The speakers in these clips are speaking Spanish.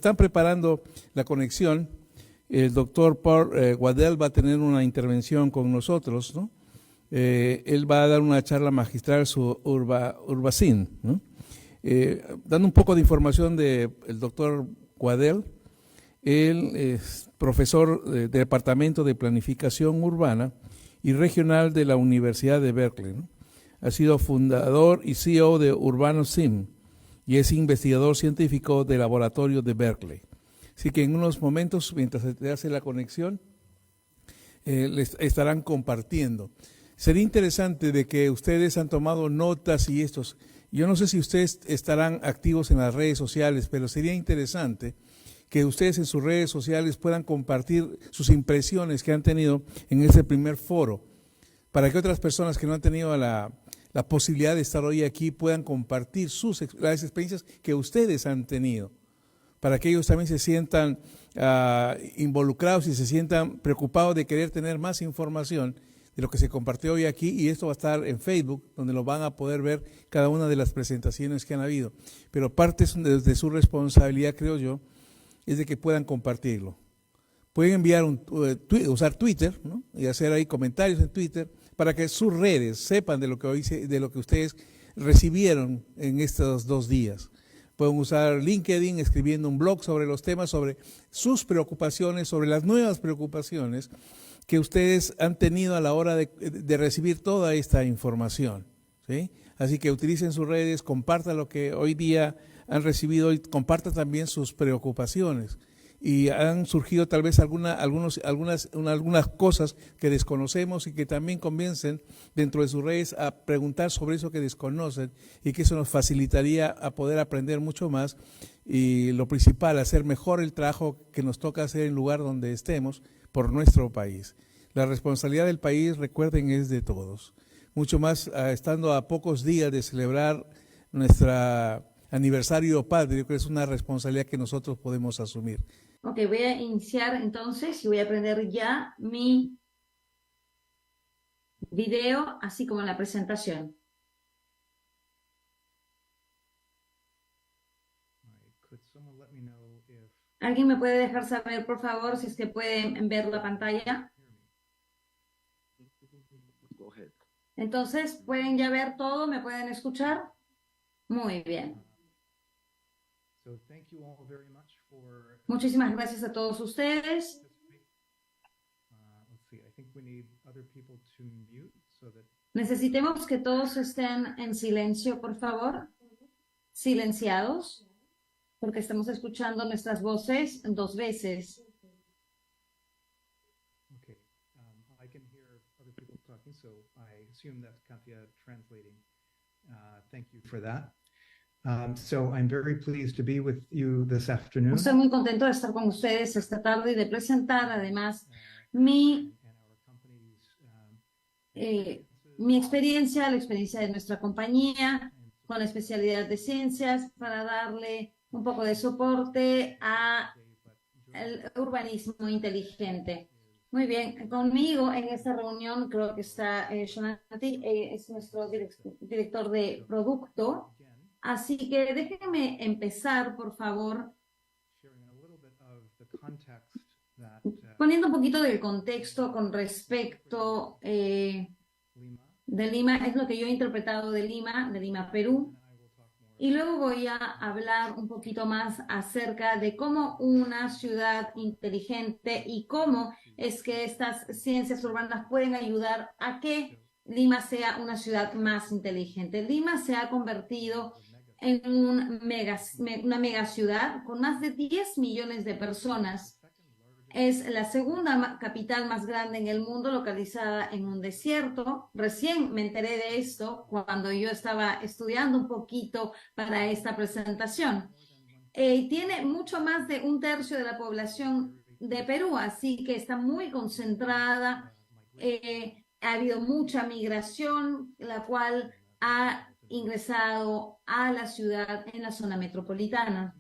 están preparando la conexión, el doctor Paul Waddell va a tener una intervención con nosotros, ¿no? Él va a dar una charla magistral sobre Urbacin, ¿no? Dando un poco de información del doctor Waddell. Él es profesor del Departamento de Planificación Urbana y Regional de la Universidad de Berkeley, ¿no? Ha sido fundador y CEO de UrbanoSim y es investigador científico del laboratorio de Berkeley. Así que en unos momentos, mientras se hace la conexión, les estarán compartiendo. Sería interesante de que ustedes han tomado notas y estos. Yo no sé si ustedes estarán activos en las redes sociales, pero sería interesante que ustedes en sus redes sociales puedan compartir sus impresiones que han tenido en ese primer foro, para que otras personas que no han tenido la posibilidad de estar hoy aquí puedan compartir las experiencias que ustedes han tenido, para que ellos también se sientan involucrados y se sientan preocupados de querer tener más información de lo que se compartió hoy aquí, y esto va a estar en Facebook, donde lo van a poder ver cada una de las presentaciones que han habido. Pero parte de su responsabilidad, creo yo, es de que puedan compartirlo. Pueden enviar usar Twitter, ¿no? Y hacer ahí comentarios en Twitter para que sus redes sepan de lo que ustedes recibieron en estos 2 días. Pueden usar LinkedIn escribiendo un blog sobre los temas, sobre sus preocupaciones, sobre las nuevas preocupaciones que ustedes han tenido a la hora de recibir toda esta información, ¿sí? Así que utilicen sus redes, compartan lo que hoy día han recibido y compartan también sus preocupaciones. Y han surgido tal vez algunas cosas que desconocemos y que también comiencen dentro de sus redes a preguntar sobre eso que desconocen, y que eso nos facilitaría a poder aprender mucho más, y lo principal, hacer mejor el trabajo que nos toca hacer en el lugar donde estemos por nuestro país. La responsabilidad del país, recuerden, es de todos. Mucho más estando a pocos días de celebrar nuestro aniversario patrio, que es una responsabilidad que nosotros podemos asumir. Ok, voy a iniciar entonces y voy a prender ya mi video, así como la presentación. ¿Alguien me puede dejar saber, por favor, si es que pueden ver la pantalla? Entonces, ¿pueden ya ver todo? ¿Me pueden escuchar? Muy bien. Muchísimas gracias a todos ustedes. Necesitemos que todos estén en silencio, por favor. Silenciados, porque estamos escuchando nuestras voces 2 veces. I can hear other people talking, so I assume that's Katya translating. Thank you for that. So I'm very pleased to be with you this afternoon. Estoy muy contento de estar con ustedes esta tarde y de presentar además mi experiencia, la experiencia de nuestra compañía con la especialidad de ciencias, para darle un poco de soporte al urbanismo inteligente. Muy bien, conmigo en esta reunión creo que está Shonati, es nuestro director de producto. Así que déjenme empezar, por favor, poniendo un poquito del contexto con respecto de Lima. Es lo que yo he interpretado de Lima, Perú. Y luego voy a hablar un poquito más acerca de cómo una ciudad inteligente y cómo es que estas ciencias urbanas pueden ayudar a que Lima sea una ciudad más inteligente. Lima se ha convertido en una mega ciudad con más de 10 millones de personas. Es la segunda capital más grande en el mundo, localizada en un desierto. Recién me enteré de esto cuando yo estaba estudiando un poquito para esta presentación. Tiene mucho más de 1/3 de la población de Perú, así que está muy concentrada. Ha habido mucha migración, la cual ha ingresado a la ciudad en la zona metropolitana.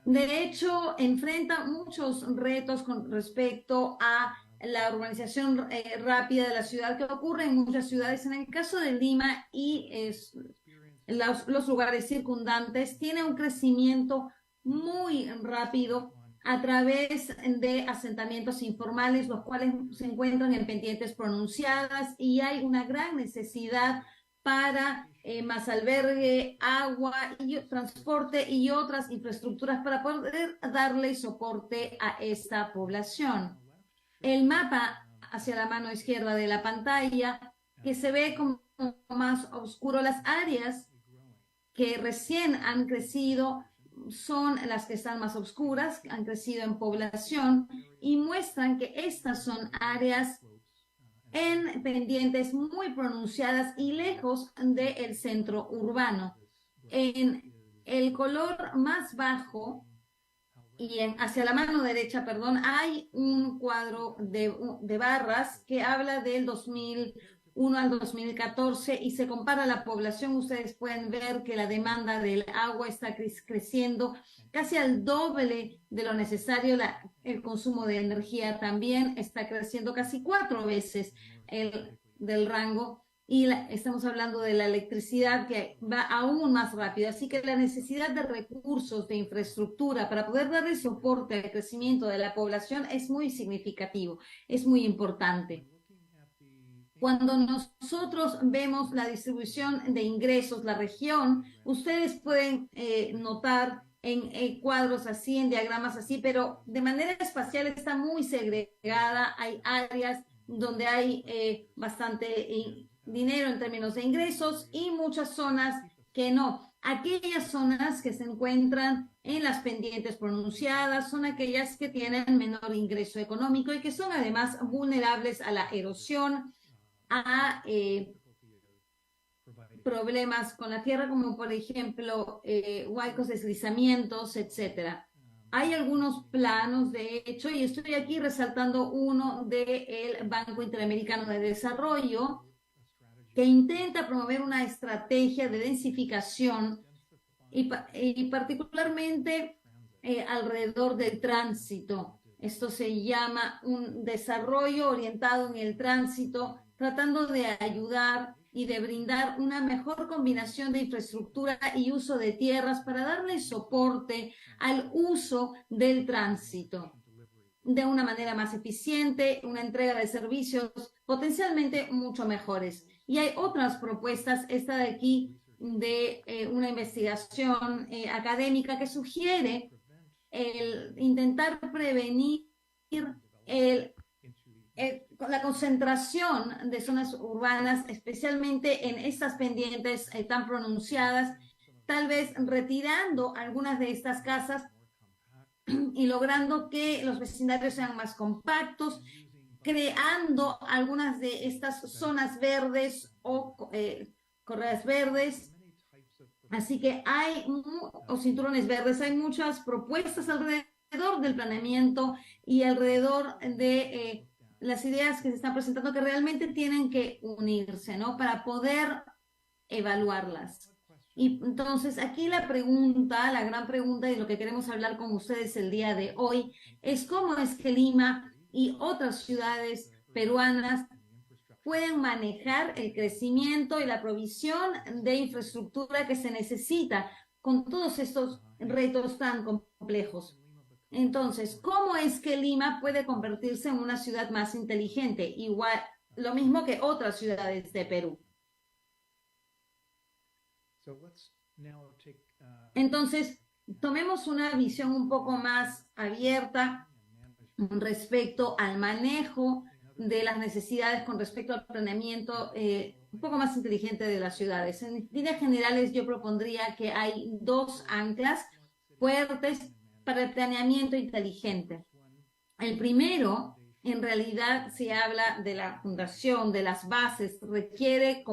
De hecho, enfrenta muchos retos con respecto a la urbanización rápida de la ciudad, que ocurre en muchas ciudades. En el caso de Lima y los lugares circundantes, tiene un crecimiento muy rápido a través de asentamientos informales, los cuales se encuentran en pendientes pronunciadas, y hay una gran necesidad para más albergue, agua y transporte y otras infraestructuras para poder darle soporte a esta población. El mapa hacia la mano izquierda de la pantalla, que se ve como más oscuro, las áreas que recién han crecido son las que están más oscuras, han crecido en población, y muestran que estas son áreas en pendientes muy pronunciadas y lejos del centro urbano. En el color más bajo y hacia la mano derecha, perdón, hay un cuadro de barras que habla del 2001 al 2014 y se compara la población. Ustedes pueden ver que la demanda del agua está creciendo casi al doble de lo necesario. El consumo de energía también está creciendo casi 4 veces del rango. Y estamos hablando de la electricidad, que va aún más rápido. Así que la necesidad de recursos, de infraestructura para poder darle soporte al crecimiento de la población es muy significativo, es muy importante. Cuando nosotros vemos la distribución de ingresos, la región, ustedes pueden notar en cuadros así, en diagramas así, pero de manera espacial está muy segregada. Hay áreas donde hay bastante dinero en términos de ingresos y muchas zonas que no. Aquellas zonas que se encuentran en las pendientes pronunciadas son aquellas que tienen menor ingreso económico y que son además vulnerables a la erosión, a problemas con la tierra, como por ejemplo huaicos, deslizamientos, etcétera. Hay algunos planos, de hecho, y estoy aquí resaltando uno del Banco Interamericano de Desarrollo, que intenta promover una estrategia de densificación y particularmente alrededor del tránsito. Esto se llama un desarrollo orientado en el tránsito, tratando de ayudar y de brindar una mejor combinación de infraestructura y uso de tierras para darle soporte al uso del tránsito de una manera más eficiente, una entrega de servicios potencialmente mucho mejores. Y hay otras propuestas, esta de aquí, de una investigación académica que sugiere el intentar prevenir la concentración de zonas urbanas, especialmente en estas pendientes tan pronunciadas, tal vez retirando algunas de estas casas y logrando que los vecindarios sean más compactos, creando algunas de estas zonas verdes o correas verdes. Así que o cinturones verdes, hay muchas propuestas alrededor del planeamiento y alrededor de las ideas que se están presentando, que realmente tienen que unirse, ¿no? Para poder evaluarlas. Y entonces aquí la gran pregunta, y lo que queremos hablar con ustedes el día de hoy, es cómo es que Lima y otras ciudades peruanas pueden manejar el crecimiento y la provisión de infraestructura que se necesita con todos estos retos tan complejos. Entonces, ¿cómo es que Lima puede convertirse en una ciudad más inteligente? Igual, lo mismo que otras ciudades de Perú. Entonces, tomemos una visión un poco más abierta respecto al manejo de las necesidades con respecto al planeamiento un poco más inteligente de las ciudades. En líneas generales, yo propondría que hay 2 anclas fuertes para el planeamiento inteligente. El primero, en realidad, se habla de la fundación, de las bases, requiere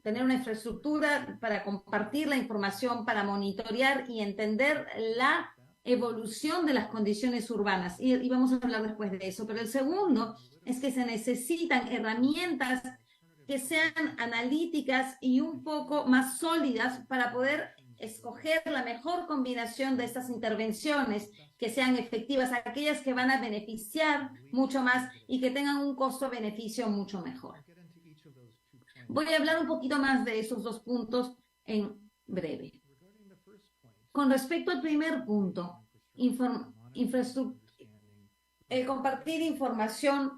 tener una infraestructura para compartir la información, para monitorear y entender la evolución de las condiciones urbanas. Y vamos a hablar después de eso. Pero el segundo es que se necesitan herramientas que sean analíticas y un poco más sólidas para poder escoger la mejor combinación de estas intervenciones que sean efectivas, aquellas que van a beneficiar mucho más y que tengan un costo-beneficio mucho mejor. Voy a hablar un poquito más de esos 2 puntos en breve. Con respecto al primer punto, compartir información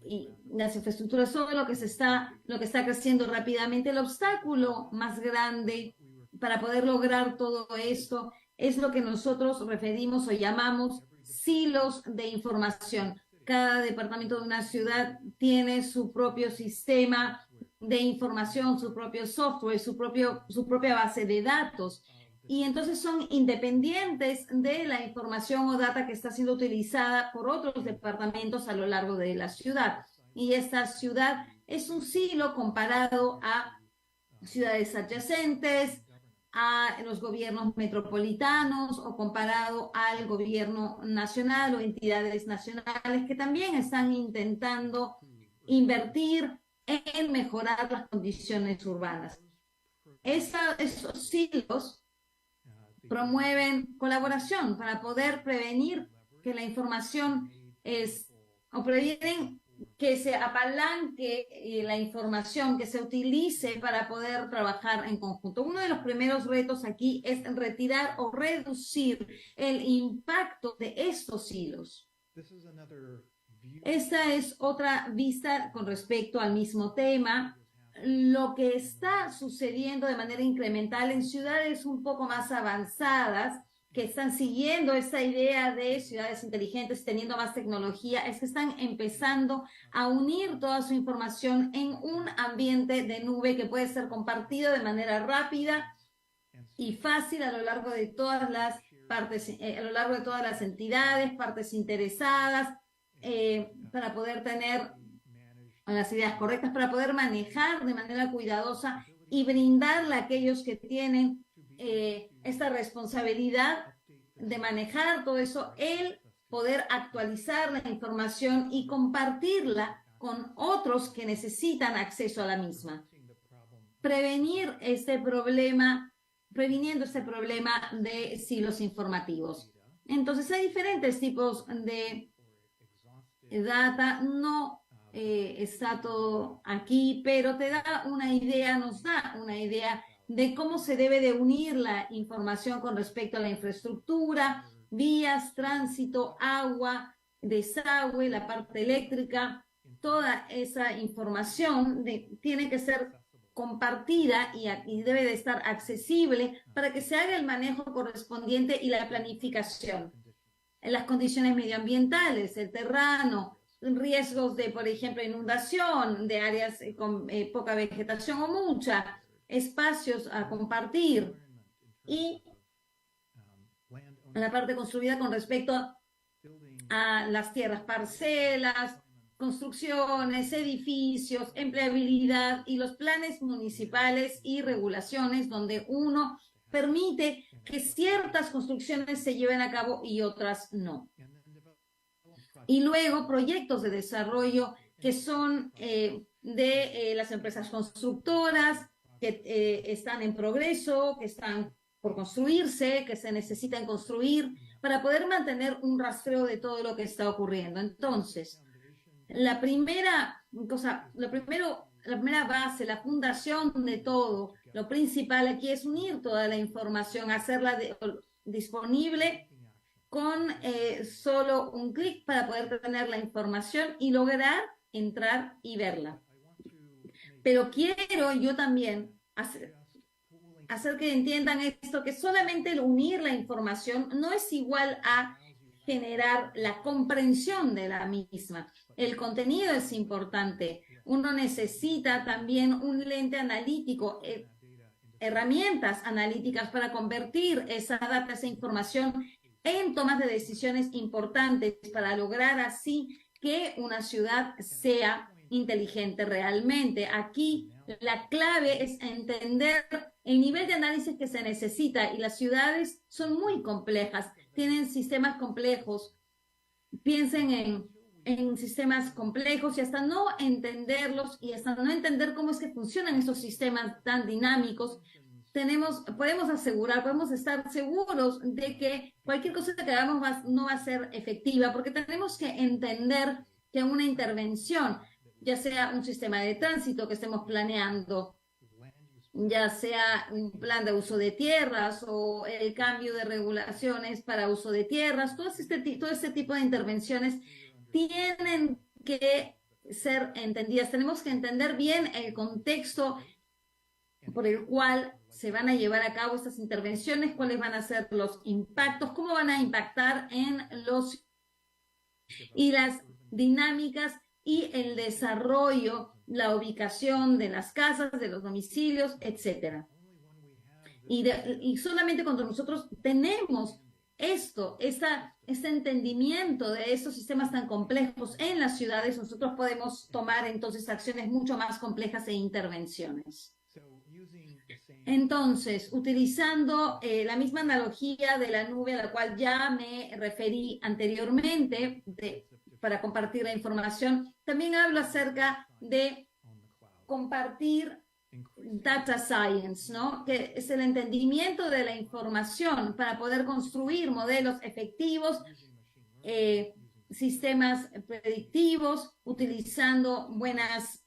y las infraestructuras, todo lo que está creciendo rápidamente. El obstáculo más grande para poder lograr todo esto es lo que nosotros referimos o llamamos silos de información. Cada departamento de una ciudad tiene su propio sistema de información, su propio software, su propia base de datos. Y entonces son independientes de la información o data que está siendo utilizada por otros departamentos a lo largo de la ciudad. Y esta ciudad es un silo comparado a ciudades adyacentes, a los gobiernos metropolitanos o comparado al gobierno nacional o entidades nacionales que también están intentando invertir en mejorar las condiciones urbanas. Esos silos promueven colaboración para poder prevenir que la información o previenen que se apalanque la información, que se utilice para poder trabajar en conjunto. Uno de los primeros retos aquí es retirar o reducir el impacto de estos hilos. Esta es otra vista con respecto al mismo tema. Lo que está sucediendo de manera incremental en ciudades un poco más avanzadas, que están siguiendo esta idea de ciudades inteligentes, teniendo más tecnología, es que están empezando a unir toda su información en un ambiente de nube que puede ser compartido de manera rápida y fácil a lo largo de todas las partes, a lo largo de todas las entidades, partes interesadas, para poder tener las ideas correctas, para poder manejar de manera cuidadosa y brindarle a aquellos que tienen esta responsabilidad de manejar todo eso, el poder actualizar la información y compartirla con otros que necesitan acceso a la misma. Previniendo este problema de silos informativos. Entonces hay diferentes tipos de data, no está todo aquí, pero te da una idea, nos da una idea de cómo se debe de unir la información con respecto a la infraestructura, vías, tránsito, agua, desagüe, la parte eléctrica. Toda esa información tiene que ser compartida y debe de estar accesible para que se haga el manejo correspondiente y la planificación. En las condiciones medioambientales, el terreno, riesgos de, por ejemplo, inundación, de áreas con poca vegetación o mucha, espacios a compartir y la parte construida con respecto a las tierras, parcelas, construcciones, edificios, empleabilidad y los planes municipales y regulaciones donde uno permite que ciertas construcciones se lleven a cabo y otras no. Y luego proyectos de desarrollo que son de las empresas constructoras, que están en progreso, que están por construirse, que se necesitan construir para poder mantener un rastreo de todo lo que está ocurriendo. Entonces, la primera base, la fundación de todo, lo principal aquí es unir toda la información, hacerla disponible con solo un clic para poder tener la información y lograr entrar y verla. Pero quiero yo también hacer que entiendan esto, que solamente el unir la información no es igual a generar la comprensión de la misma. El contenido es importante. Uno necesita también un lente analítico, herramientas analíticas para convertir esa data, esa información en tomas de decisiones importantes para lograr así que una ciudad sea inteligente realmente. Aquí la clave es entender el nivel de análisis que se necesita y las ciudades son muy complejas, tienen sistemas complejos. Piensen en sistemas complejos y hasta no entenderlos y hasta no entender cómo es que funcionan esos sistemas tan dinámicos, podemos estar seguros de que cualquier cosa que hagamos no va a ser efectiva, porque tenemos que entender que una intervención, ya sea un sistema de tránsito que estemos planeando, ya sea un plan de uso de tierras o el cambio de regulaciones para uso de tierras, todo este tipo de intervenciones tienen que ser entendidas. Tenemos que entender bien el contexto por el cual se van a llevar a cabo estas intervenciones, cuáles van a ser los impactos, cómo van a impactar en los y las dinámicas y el desarrollo, la ubicación de las casas, de los domicilios, etcétera. Y solamente cuando nosotros tenemos este entendimiento de estos sistemas tan complejos en las ciudades, nosotros podemos tomar entonces acciones mucho más complejas e intervenciones. Entonces, utilizando la misma analogía de la nube a la cual ya me referí anteriormente para compartir la información, también hablo acerca de compartir data science, ¿no? Que es el entendimiento de la información para poder construir modelos efectivos, sistemas predictivos, utilizando buenas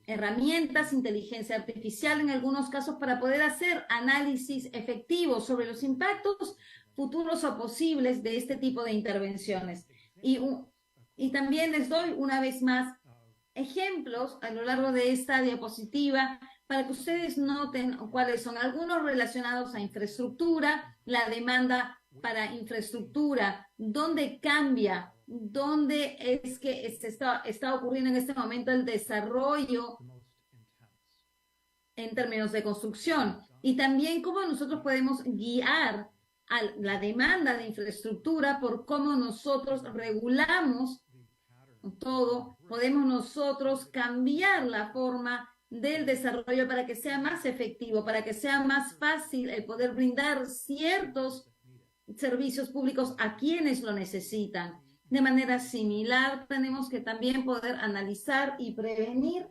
herramientas, inteligencia artificial en algunos casos para poder hacer análisis efectivos sobre los impactos futuros o posibles de este tipo de intervenciones. Y también les doy una vez más ejemplos a lo largo de esta diapositiva para que ustedes noten cuáles son algunos relacionados a infraestructura, la demanda para infraestructura, dónde cambia, dónde es que está ocurriendo en este momento el desarrollo en términos de construcción y también cómo nosotros podemos guiar a la demanda de infraestructura por cómo nosotros regulamos todo, podemos nosotros cambiar la forma del desarrollo para que sea más efectivo, para que sea más fácil el poder brindar ciertos servicios públicos a quienes lo necesitan. De manera similar, tenemos que también poder analizar y prevenir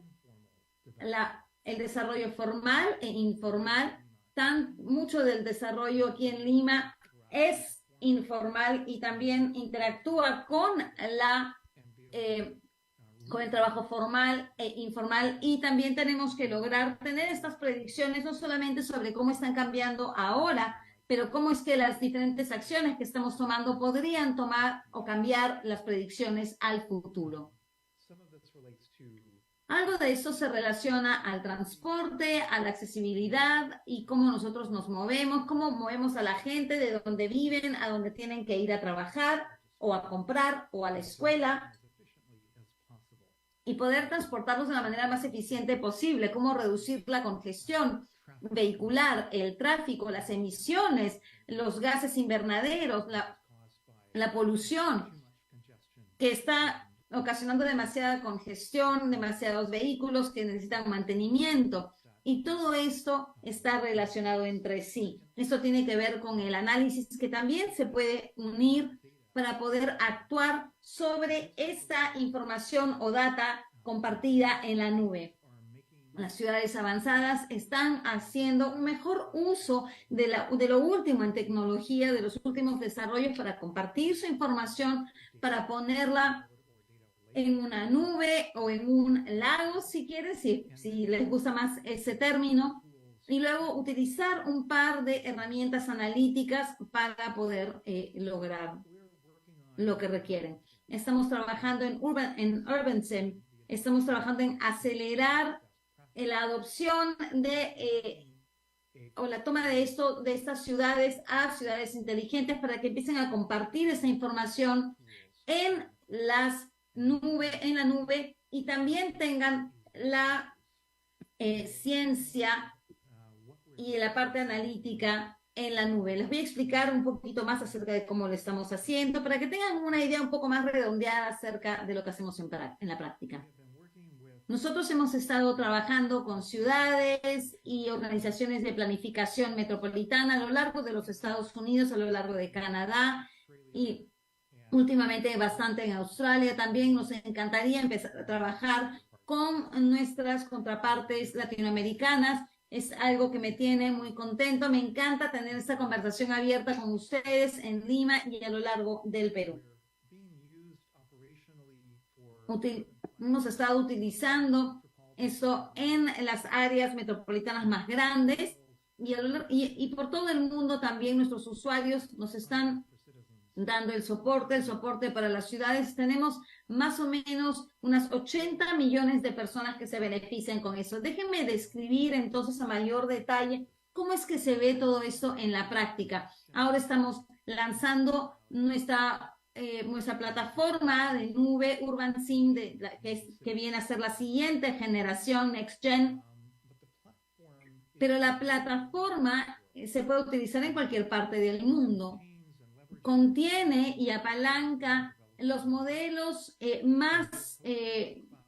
el desarrollo formal e informal. Mucho del desarrollo aquí en Lima es informal y también interactúa con el trabajo formal e informal, y también tenemos que lograr tener estas predicciones no solamente sobre cómo están cambiando ahora, pero cómo es que las diferentes acciones que estamos tomando podrían tomar o cambiar las predicciones al futuro. Algo de esto se relaciona al transporte, a la accesibilidad y cómo nosotros nos movemos, cómo movemos a la gente de donde viven, a donde tienen que ir a trabajar o a comprar o a la escuela, y poder transportarlos de la manera más eficiente posible, cómo reducir la congestión vehicular, el tráfico, las emisiones, los gases invernaderos, la polución que está ocasionando demasiada congestión, demasiados vehículos que necesitan mantenimiento. Y todo esto está relacionado entre sí. Esto tiene que ver con el análisis que también se puede unir para poder actuar sobre esta información o data compartida en la nube. Las ciudades avanzadas están haciendo un mejor uso de lo último en tecnología, de los últimos desarrollos para compartir su información, para ponerla en una nube o en un lago, si quieren, si les gusta más ese término, y luego utilizar un par de herramientas analíticas para poder lograr lo que requieren. Estamos trabajando en UrbanSim, estamos trabajando en acelerar la adopción o la toma de estas ciudades a ciudades inteligentes para que empiecen a compartir esa información en la nube y también tengan la ciencia y la parte analítica en la nube. Les voy a explicar un poquito más acerca de cómo lo estamos haciendo para que tengan una idea un poco más redondeada acerca de lo que hacemos en la práctica. Nosotros hemos estado trabajando con ciudades y organizaciones de planificación metropolitana a lo largo de los Estados Unidos, a lo largo de Canadá y últimamente bastante en Australia. También nos encantaría empezar a trabajar con nuestras contrapartes latinoamericanas. Es algo que me tiene muy contento. Me encanta tener esta conversación abierta con ustedes en Lima y a lo largo del Perú. Hemos estado utilizando eso en las áreas metropolitanas más grandes y por todo el mundo también nuestros usuarios nos están dando el soporte para las ciudades. Tenemos más o menos unas 80 millones de personas que se benefician con eso. Déjenme describir entonces a mayor detalle cómo es que se ve todo esto en la práctica. Ahora estamos lanzando nuestra plataforma de nube UrbanSim, que viene a ser la siguiente generación, Next Gen. Pero la plataforma se puede utilizar en cualquier parte del mundo. Contiene y apalanca los modelos más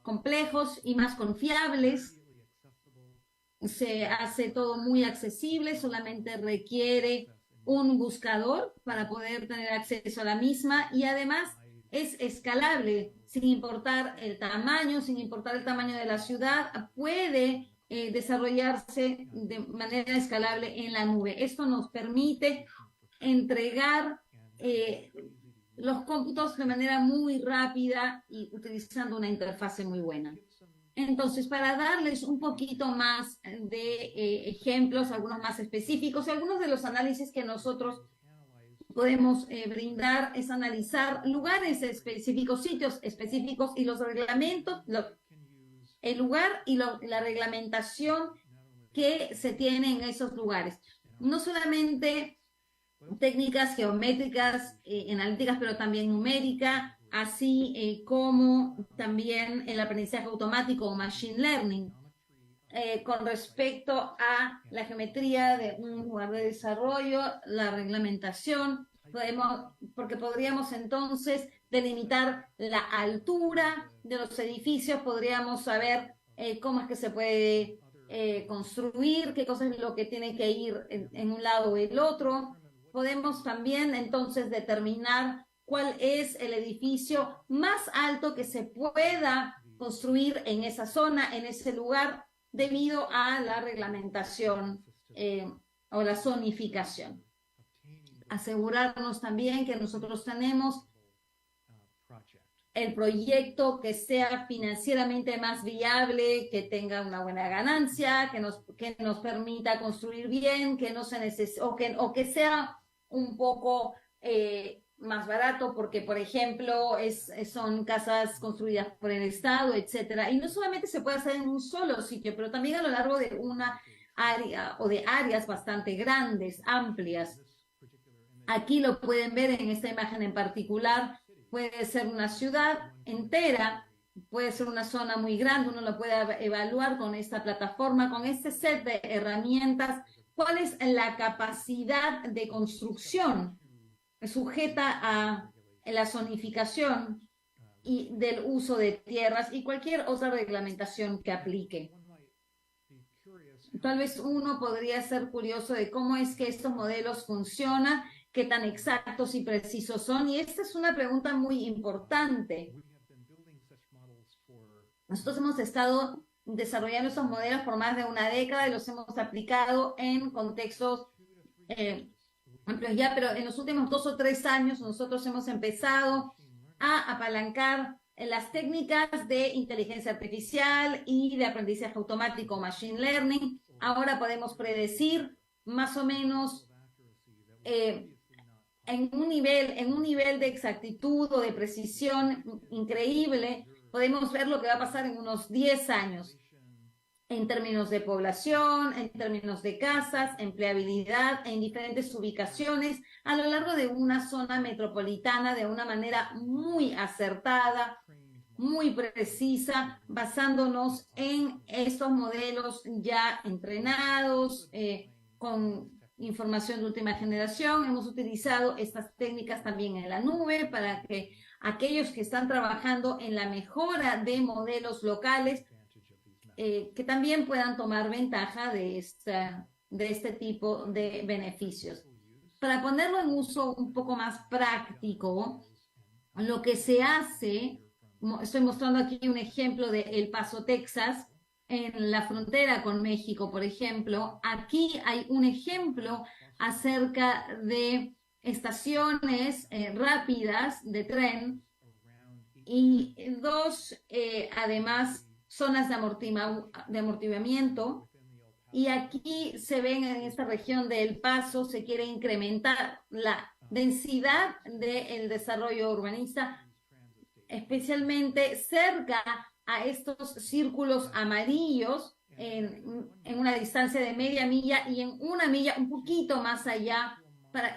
complejos y más confiables. Se hace todo muy accesible, solamente requiere un buscador para poder tener acceso a la misma y además es escalable, sin importar el tamaño de la ciudad, puede desarrollarse de manera escalable en la nube. Esto nos permite entregar los cómputos de manera muy rápida y utilizando una interfase muy buena. Entonces, para darles un poquito más de ejemplos, algunos más específicos, algunos de los análisis que nosotros podemos brindar es analizar lugares específicos, sitios específicos y los reglamentos, el lugar y la reglamentación que se tiene en esos lugares. No solamente técnicas geométricas, analíticas, pero también numérica, así como también el aprendizaje automático o machine learning. Con respecto a la geometría de un lugar de desarrollo, la reglamentación, porque podríamos entonces delimitar la altura de los edificios, podríamos saber cómo es que se puede construir, qué cosa es lo que tiene que ir en un lado o el otro. Podemos también entonces determinar cuál es el edificio más alto que se pueda construir en esa zona, en ese lugar, debido a la reglamentación o la zonificación. Asegurarnos también que nosotros tenemos el proyecto que sea financieramente más viable, que tenga una buena ganancia, que nos permita construir bien, que no se necesite, o que sea un poco más barato, porque, por ejemplo, son casas construidas por el Estado, etcétera. Y no solamente se puede hacer en un solo sitio, pero también a lo largo de una área o de áreas bastante grandes, amplias. Aquí lo pueden ver en esta imagen en particular. Puede ser una ciudad entera, puede ser una zona muy grande, uno lo puede evaluar con esta plataforma, con este set de herramientas, cuál es la capacidad de construcción sujeta a la zonificación y del uso de tierras y cualquier otra reglamentación que aplique. Tal vez uno podría ser curioso de cómo es que estos modelos funcionan, qué tan exactos y precisos son, y esta es una pregunta muy importante. Nosotros hemos estado desarrollando estos modelos por más de una década y los hemos aplicado en contextos amplios ya, pero en los últimos 2 o 3 años nosotros hemos empezado a apalancar las técnicas de inteligencia artificial y de aprendizaje automático, machine learning. Ahora podemos predecir más o menos en un nivel de exactitud o de precisión increíble, podemos ver lo que va a pasar en unos 10 años en términos de población, en términos de casas, empleabilidad, en diferentes ubicaciones a lo largo de una zona metropolitana de una manera muy acertada, muy precisa, basándonos en estos modelos ya entrenados, con información de última generación. Hemos utilizado estas técnicas también en la nube para que aquellos que están trabajando en la mejora de modelos locales que también puedan tomar ventaja de este tipo de beneficios. Para ponerlo en uso un poco más práctico, lo que se hace, estoy mostrando aquí un ejemplo de El Paso, Texas, en la frontera con México, por ejemplo. Aquí hay un ejemplo acerca de estaciones rápidas de tren y 2, además, zonas de amortiguamiento. Y aquí se ven en esta región de El Paso, se quiere incrementar la densidad del desarrollo urbanista, especialmente cerca a estos círculos amarillos, en una distancia de media milla y en una milla un poquito más allá, para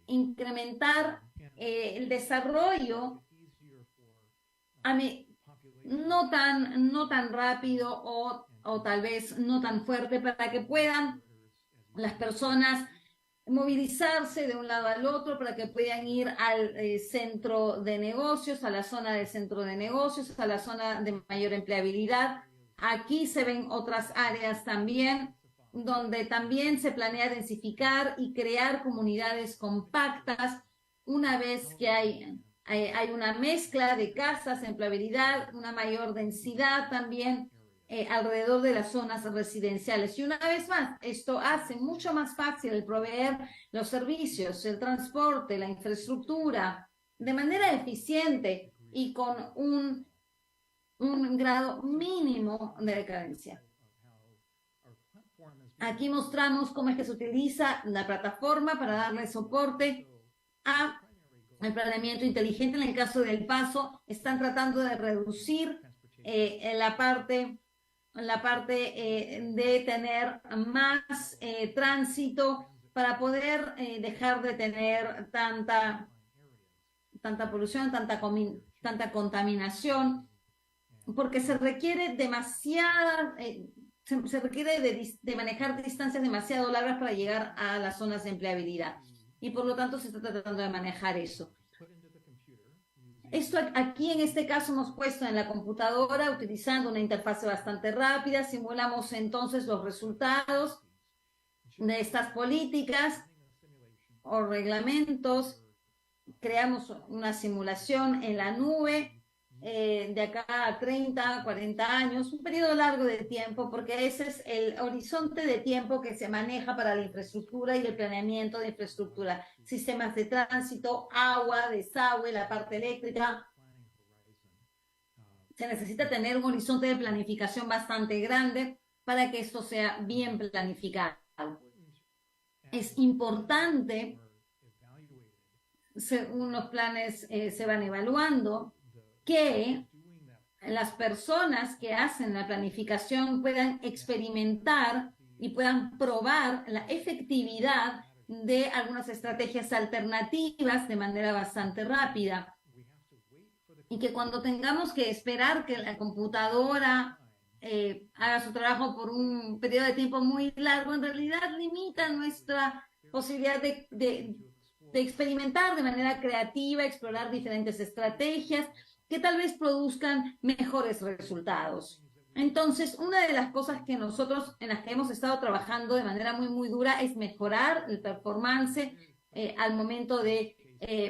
incrementar el desarrollo no tan rápido o tal vez no tan fuerte, para que puedan las personas movilizarse de un lado al otro, para que puedan ir al centro de negocios, a la zona del centro de negocios, a la zona de mayor empleabilidad. Aquí se ven otras áreas también, donde también se planea densificar y crear comunidades compactas, una vez que hay una mezcla de casas, empleabilidad, una mayor densidad también alrededor de las zonas residenciales. Y una vez más, esto hace mucho más fácil el proveer los servicios, el transporte, la infraestructura, de manera eficiente y con un grado mínimo de decadencia. Aquí mostramos cómo es que se utiliza la plataforma para darle soporte al planeamiento inteligente. En el caso del Paso, están tratando de reducir la parte de tener más tránsito, para poder dejar de tener tanta polución, tanta contaminación, porque se requiere se requiere de manejar distancias demasiado largas para llegar a las zonas de empleabilidad, y por lo tanto se está tratando de manejar eso. Esto aquí en este caso hemos puesto en la computadora utilizando una interfase bastante rápida. Simulamos entonces los resultados de estas políticas o reglamentos. Creamos una simulación en la nube de acá a 30, 40 años, un periodo largo de tiempo, porque ese es el horizonte de tiempo que se maneja para la infraestructura y el planeamiento de infraestructura, sistemas de tránsito, agua, desagüe, la parte eléctrica. Se necesita tener un horizonte de planificación bastante grande para que esto sea bien planificado. Es importante, según los planes se van evaluando, que las personas que hacen la planificación puedan experimentar y puedan probar la efectividad de algunas estrategias alternativas de manera bastante rápida. Y que cuando tengamos que esperar que la computadora haga su trabajo por un periodo de tiempo muy largo, en realidad limita nuestra posibilidad de experimentar de manera creativa, explorar diferentes estrategias que tal vez produzcan mejores resultados. Entonces, una de las cosas que nosotros en las que hemos estado trabajando de manera muy dura es mejorar el performance al momento de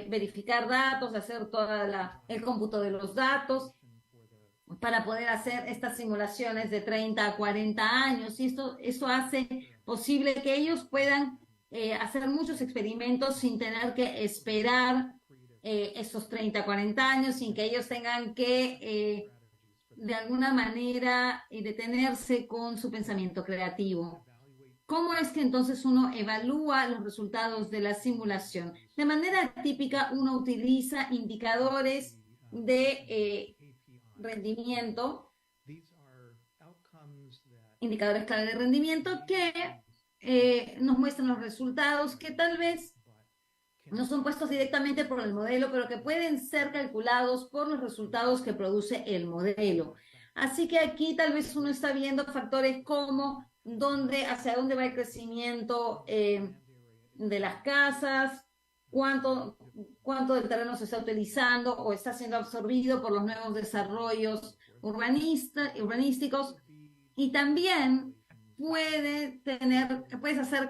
verificar datos, hacer todo el cómputo de los datos, para poder hacer estas simulaciones de 30 a 40 años. Y eso hace posible que ellos puedan hacer muchos experimentos sin tener que esperar esos 30, 40 años, sin que ellos tengan que de alguna manera detenerse con su pensamiento creativo. ¿Cómo es que entonces uno evalúa los resultados de la simulación? De manera típica uno utiliza indicadores de rendimiento, indicadores clave de rendimiento que nos muestran los resultados, que tal vez no son puestos directamente por el modelo, pero que pueden ser calculados por los resultados que produce el modelo. Así que aquí tal vez uno está viendo factores como hacia dónde va el crecimiento de las casas, cuánto del terreno se está utilizando o está siendo absorbido por los nuevos desarrollos urbanísticos, y también puedes hacer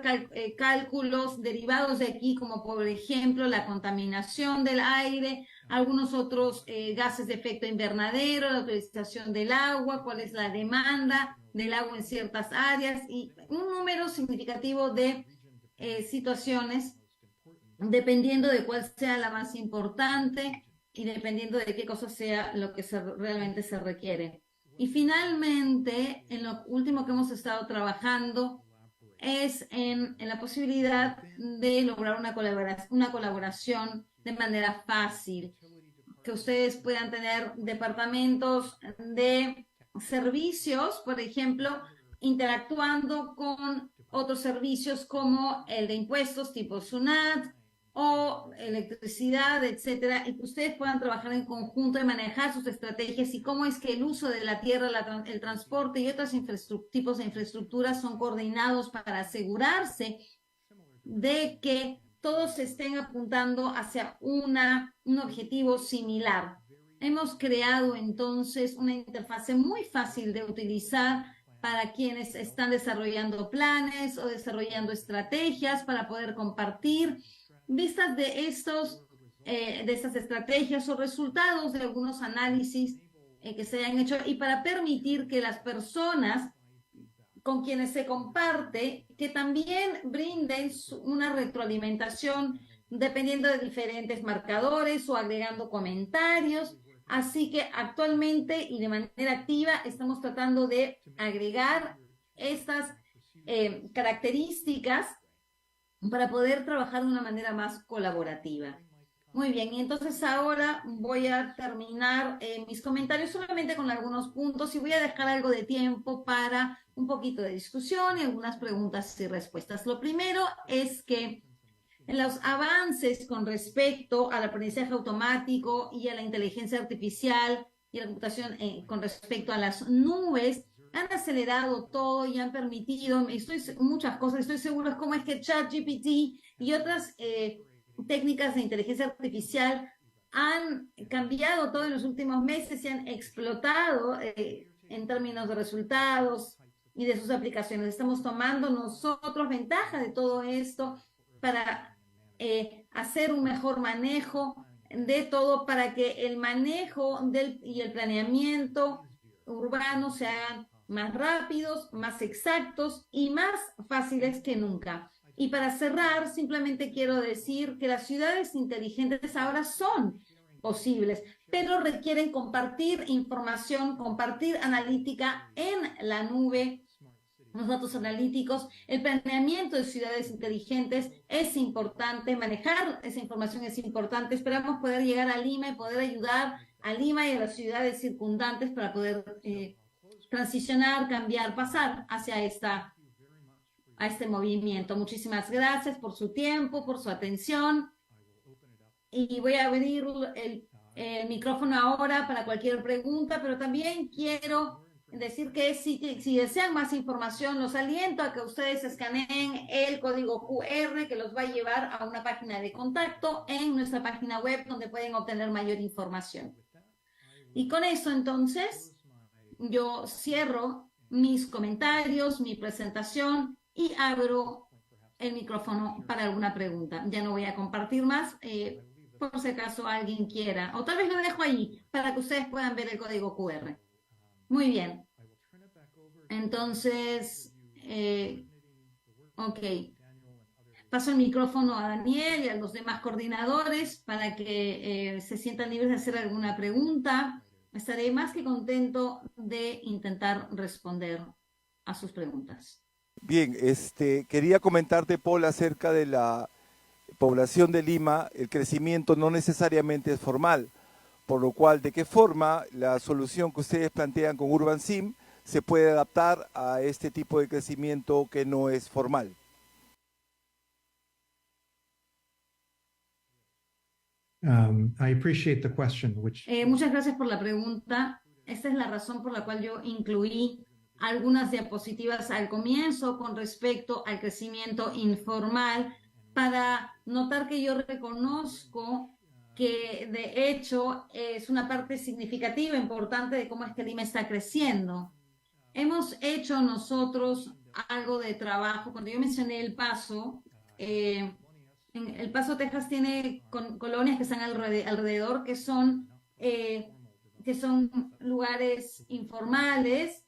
cálculos derivados de aquí, como por ejemplo la contaminación del aire, algunos otros gases de efecto invernadero, la utilización del agua, cuál es la demanda del agua en ciertas áreas, y un número significativo de situaciones, dependiendo de cuál sea la más importante y dependiendo de qué cosa sea lo que realmente se requiere. Y finalmente, en lo último que hemos estado trabajando es en la posibilidad de lograr una colaboración de manera fácil, que ustedes puedan tener departamentos de servicios, por ejemplo, interactuando con otros servicios como el de impuestos tipo SUNAT o electricidad, etcétera, y que ustedes puedan trabajar en conjunto y manejar sus estrategias y cómo es que el uso de la tierra, el transporte y otros tipos de infraestructuras son coordinados para asegurarse de que todos estén apuntando hacia un objetivo similar. Hemos creado entonces una interfase muy fácil de utilizar para quienes están desarrollando planes o desarrollando estrategias para poder compartir vistas de estas estrategias o resultados de algunos análisis que se hayan hecho y para permitir que las personas con quienes se comparte, que también brinden una retroalimentación dependiendo de diferentes marcadores o agregando comentarios. Así que actualmente y de manera activa estamos tratando de agregar estas características para poder trabajar de una manera más colaborativa. Muy bien, y entonces ahora voy a terminar mis comentarios solamente con algunos puntos y voy a dejar algo de tiempo para un poquito de discusión y algunas preguntas y respuestas. Lo primero es que en los avances con respecto al aprendizaje automático y a la inteligencia artificial y a la computación con respecto a las nubes, han acelerado todo y han permitido muchas cosas. Estoy segura cómo es que ChatGPT y otras técnicas de inteligencia artificial han cambiado todo en los últimos meses y han explotado en términos de resultados y de sus aplicaciones. Estamos tomando nosotros ventaja de todo esto para hacer un mejor manejo de todo, para que el manejo y el planeamiento urbano sean más rápidos, más exactos y más fáciles que nunca. Y para cerrar, simplemente quiero decir que las ciudades inteligentes ahora son posibles, pero requieren compartir información, compartir analítica en la nube, los datos analíticos. El planeamiento de ciudades inteligentes es importante, manejar esa información es importante. Esperamos poder llegar a Lima y poder ayudar a Lima y a las ciudades circundantes para poder transicionar, cambiar, pasar hacia a este movimiento. Muchísimas gracias por su tiempo, por su atención. Y voy a abrir el micrófono ahora para cualquier pregunta, pero también quiero decir que si desean más información, los aliento a que ustedes escaneen el código QR que los va a llevar a una página de contacto en nuestra página web donde pueden obtener mayor información. Y con eso, entonces, yo cierro mis comentarios, mi presentación y abro el micrófono para alguna pregunta. Ya no voy a compartir más, por si acaso alguien quiera, o tal vez lo dejo ahí para que ustedes puedan ver el código QR. Muy bien. Entonces, ok. Paso el micrófono a Daniel y a los demás coordinadores para que se sientan libres de hacer alguna pregunta. Estaré más que contento de intentar responder a sus preguntas. Bien, quería comentarte, Paul, acerca de la población de Lima. El crecimiento no necesariamente es formal, por lo cual, ¿de qué forma la solución que ustedes plantean con UrbanSim se puede adaptar a este tipo de crecimiento que no es formal? I appreciate the question, muchas gracias por la pregunta. Esta es la razón por la cual yo incluí algunas diapositivas al comienzo con respecto al crecimiento informal, para notar que yo reconozco que de hecho es una parte significativa, importante de cómo es que Lima está creciendo. Hemos hecho nosotros algo de trabajo. Cuando yo mencioné El Paso, en El Paso, Texas, tiene colonias que están alrededor, que son lugares informales,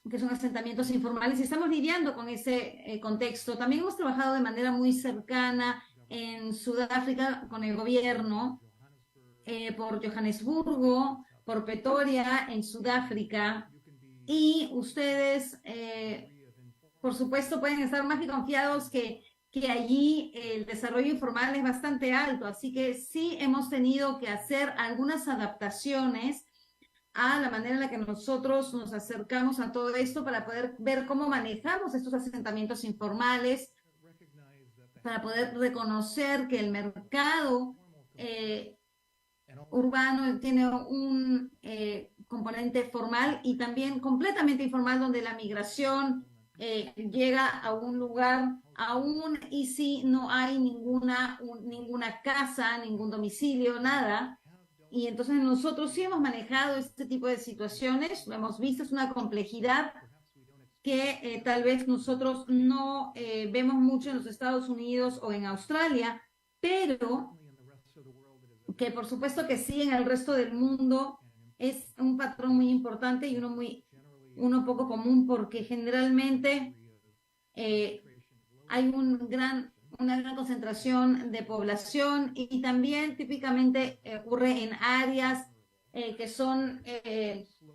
que son asentamientos informales, y estamos lidiando con ese contexto. También hemos trabajado de manera muy cercana en Sudáfrica con el gobierno, por Johannesburgo, por Pretoria, en Sudáfrica, y ustedes, por supuesto, pueden estar más que confiados que allí el desarrollo informal es bastante alto, así que sí hemos tenido que hacer algunas adaptaciones a la manera en la que nosotros nos acercamos a todo esto para poder ver cómo manejamos estos asentamientos informales, para poder reconocer que el mercado urbano tiene un componente formal y también completamente informal, donde la migración llega a un lugar aún y si no hay ninguna casa, ningún domicilio, nada. Y entonces nosotros sí hemos manejado este tipo de situaciones, lo hemos visto, es una complejidad que tal vez nosotros no vemos mucho en los Estados Unidos o en Australia, pero que por supuesto que sí en el resto del mundo es un patrón muy importante y uno poco común, porque generalmente hay una gran concentración de población y también típicamente ocurre en áreas que son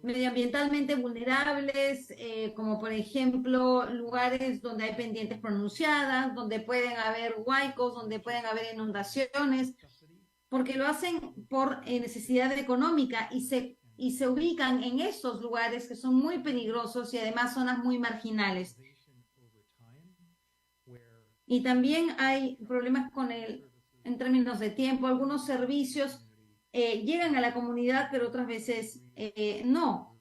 medioambientalmente vulnerables, como por ejemplo lugares donde hay pendientes pronunciadas, donde pueden haber huaicos, donde pueden haber inundaciones, porque lo hacen por necesidad económica y se ubican en esos lugares que son muy peligrosos y además zonas muy marginales. Y también hay problemas en términos de tiempo. Algunos servicios llegan a la comunidad, pero otras veces no.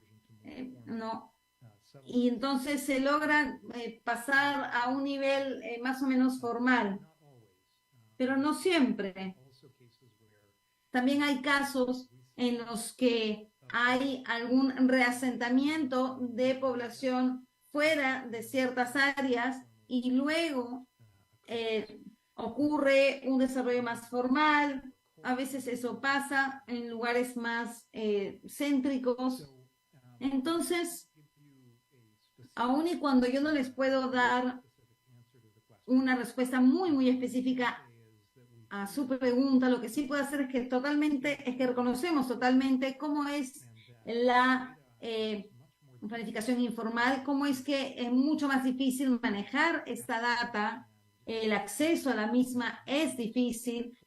Y entonces se logra pasar a un nivel más o menos formal, pero no siempre. También hay casos en los que hay algún reasentamiento de población fuera de ciertas áreas y luego ocurre un desarrollo más formal. A veces eso pasa en lugares más céntricos. Entonces, aun y cuando yo no les puedo dar una respuesta muy, muy específica a su pregunta, lo que sí puedo hacer es que reconocemos totalmente cómo es la planificación informal, cómo es que es mucho más difícil manejar esta data, el acceso a la misma es difícil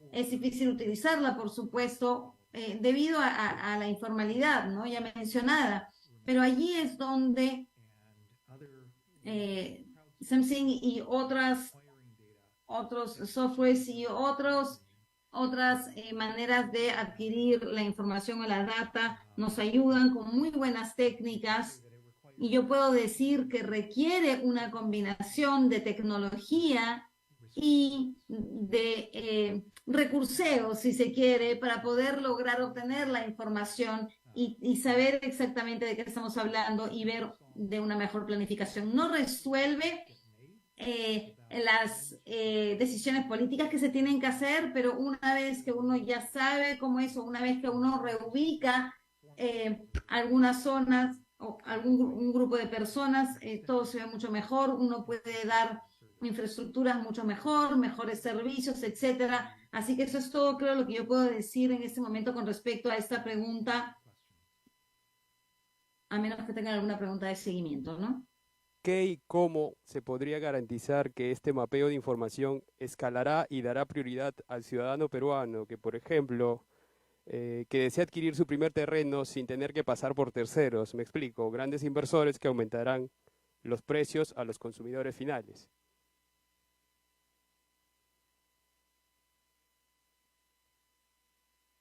utilizarla, por supuesto, debido a la informalidad, ¿no? Ya mencionada, pero allí es donde Samsung y otros softwares y otras maneras de adquirir la información o la data nos ayudan con muy buenas técnicas, y yo puedo decir que requiere una combinación de tecnología y de recurseo, si se quiere, para poder lograr obtener la información y saber exactamente de qué estamos hablando y ver de una mejor planificación. No resuelve las decisiones políticas que se tienen que hacer, pero una vez que uno ya sabe cómo es, o una vez que uno reubica algunas zonas o un grupo de personas, todo se ve mucho mejor, uno puede dar infraestructuras mucho mejor, mejores servicios, etcétera. Así que eso es todo, creo, lo que yo puedo decir en este momento con respecto a esta pregunta, a menos que tengan alguna pregunta de seguimiento, ¿no? ¿Qué y cómo se podría garantizar que este mapeo de información escalará y dará prioridad al ciudadano peruano que, por ejemplo, que desea adquirir su primer terreno sin tener que pasar por terceros? Me explico, grandes inversores que aumentarán los precios a los consumidores finales.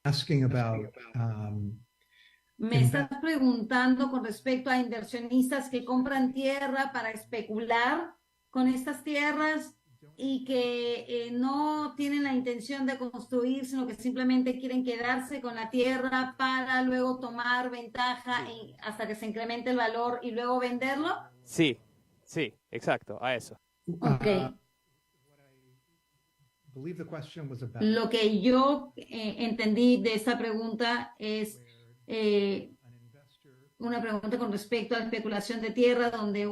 Asking about Me estás preguntando con respecto a inversionistas que compran tierra para especular con estas tierras y que no tienen la intención de construir, sino que simplemente quieren quedarse con la tierra para luego tomar ventaja hasta que se incremente el valor y luego venderlo. Sí, exacto, a eso. Ok. Lo que yo entendí de esta pregunta es una pregunta con respecto a la especulación de tierra, donde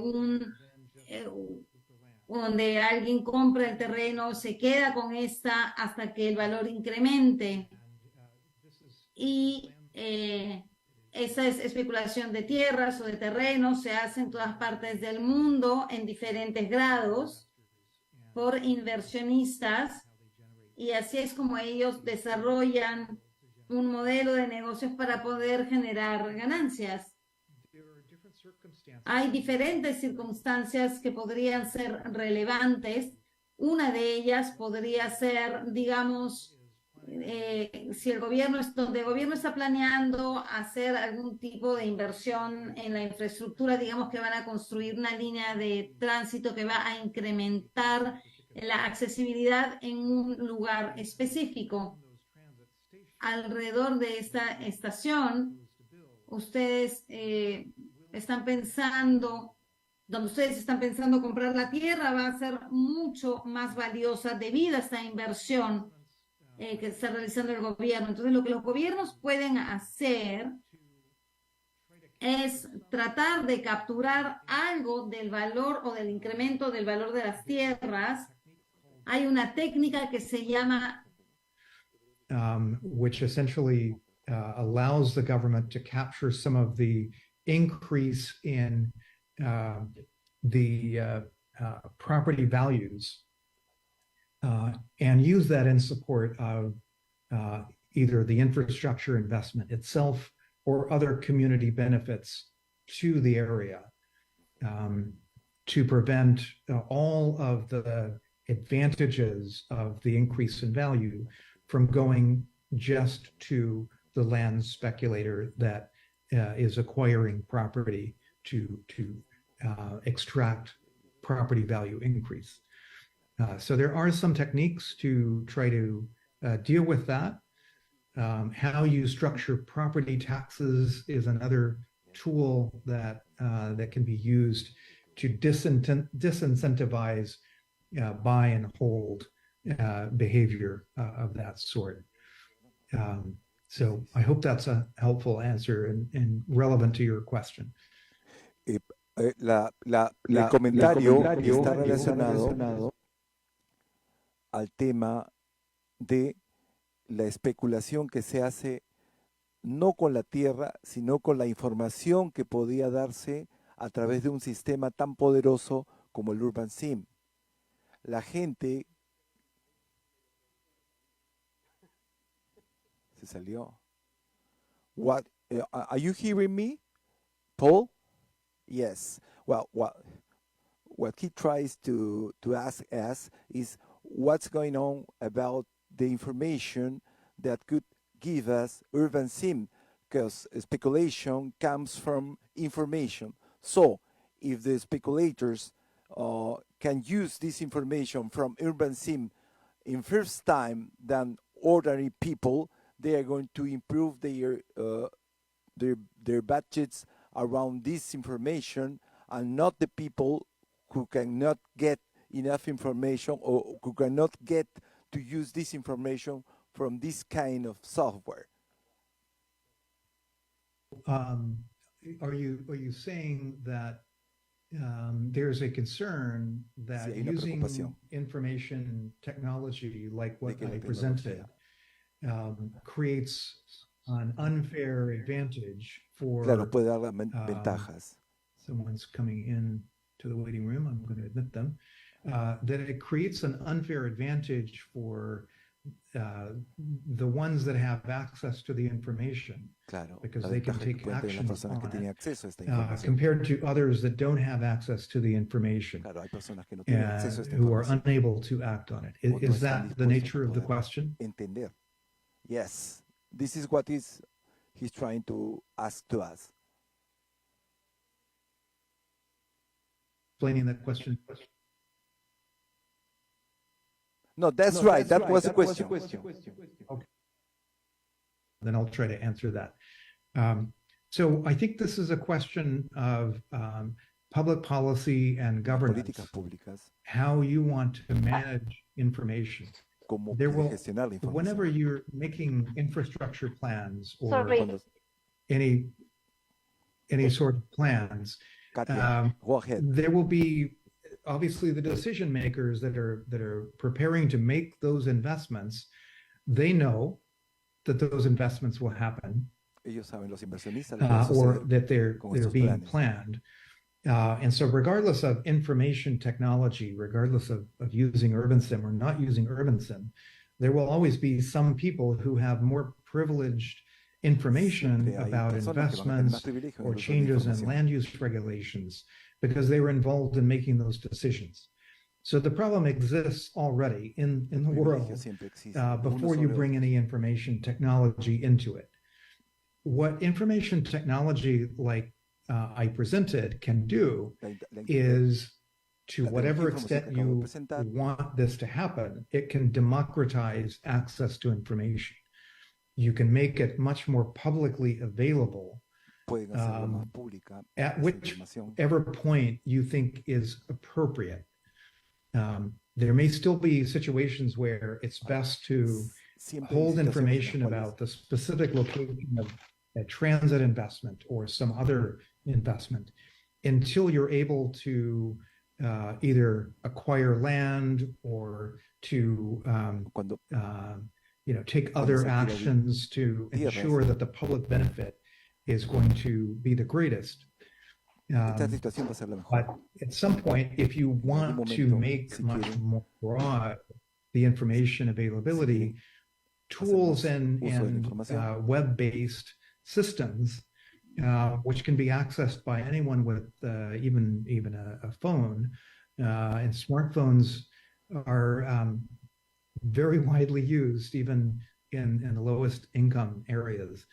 alguien compra el terreno, se queda con esta hasta que el valor incremente. Y esa es especulación de tierras o de terrenos, se hace en todas partes del mundo en diferentes grados por inversionistas y así es como ellos desarrollan un modelo de negocios para poder generar ganancias. Hay diferentes circunstancias que podrían ser relevantes. Una de ellas podría ser, digamos, si donde el gobierno está planeando hacer algún tipo de inversión en la infraestructura, digamos que van a construir una línea de tránsito que va a incrementar la accesibilidad en un lugar específico. Alrededor de esta estación, ustedes están pensando, donde ustedes están pensando comprar la tierra, va a ser mucho más valiosa debido a esta inversión que está realizando el gobierno. Entonces, lo que los gobiernos pueden hacer es tratar de capturar algo del valor o del incremento del valor de las tierras. Hay una técnica que se llama which essentially allows the government to capture some of the increase in the property values and use that in support of either the infrastructure investment itself or other community benefits to the area to prevent all of the advantages of the increase in value from going just to the land speculator that is acquiring property to extract property value increase. So there are some techniques to try to deal with that. How you structure property taxes is another tool that that can be used to disincentivize buy and hold behavior of that sort. So I hope that's a helpful answer and relevant to your question. El comentario está relacionado al tema de la especulación que se hace no con la tierra, sino con la información que podía darse a través de un sistema tan poderoso como el Urban Sim. La gente se salió. What are you hearing me, Paul? Yes. Well, what he tries to ask us is what's going on about the information that could give us Urban Sim, because speculation comes from information. So if the speculators can use this information from Urban Sim in first time than ordinary people, they are going to improve their budgets around this information, and not the people who cannot get enough information or who cannot get to use this information from this kind of software. Are you saying that there's a concern that Sí, hay una using preocupación information technology like de what que la I presented creates an unfair advantage for Claro, puede dar las ventajas. someone's coming in to the waiting room, I'm going to admit them, that it creates an unfair advantage for the ones that have access to the information, Claro, because la they can ventaja que take pueden tener las action personas que on tienen it, acceso a esta información. compared to others that don't have access to the information, Claro, hay personas que no tienen acceso a esta who are información. unable to act on it. O no Is están that the dispuestos nature a of the poder question? entender. Yes, this is what he's trying to ask to us. Explaining that question. No, that's right. That was the question. Okay. Then I'll try to answer that. So I think this is a question of public policy and governance, Políticas públicas, how you want to manage information. cómo There will, gestionar la información. whenever you're making infrastructure plans or Sorry. Cuando, any sort of plans, Katia, go ahead. there will be obviously the decision makers that are preparing to make those investments. They know that those investments will happen. Ellos saben, los inversionistas, lo que va a or suceder that they're con estos being planes. planned. And so regardless of information technology, regardless of using UrbanSim or not using UrbanSim, there will always be some people who have more privileged information Siempre hay about personas que van a tener más investments privilegio en or el uso de changes in información. land use regulations because they were involved in making those decisions. So the problem exists already in the El privilegio world siempre existe, de unos before you sobre bring otros. any information technology into it. What information technology like I presented can do La is, to La whatever tecnología de información extent que acabo de you presentar want this to happen, it can democratize access to information. You can make it much more publicly available pueden hacerlo más pública at esa información. whichever point you think is appropriate. There may still be situations where it's best to Siempre hay hold situaciones en las information cuales about the specific location of a transit investment or some other investment until you're able to either acquire land or to cuando take cuando other se adquiere actions to tierras. ensure that the public benefit is going to be the greatest. esta situación va a ser la But mejor. at some point, if you want to momento, make si much quieren, more broad the information availability, tools and, uso de la and información. web-based systems, which can be accessed by anyone with even a phone, and smartphones are very widely used, even in the lowest income areas.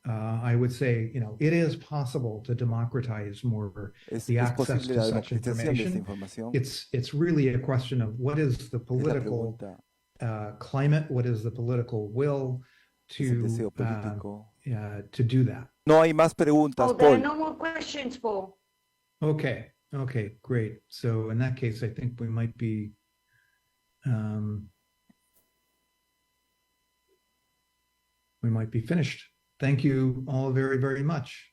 I would say, it is possible to democratize more the Es access posible to la such democratización de esta information. información. It's really a question of what is the Es la political pregunta, climate, what is the political will es el deseo to político. do that. No hay más preguntas, Oh, there are Paul. no more questions, Paul. Okay, great. So in that case, I think we might be finished. Thank you all very, very much.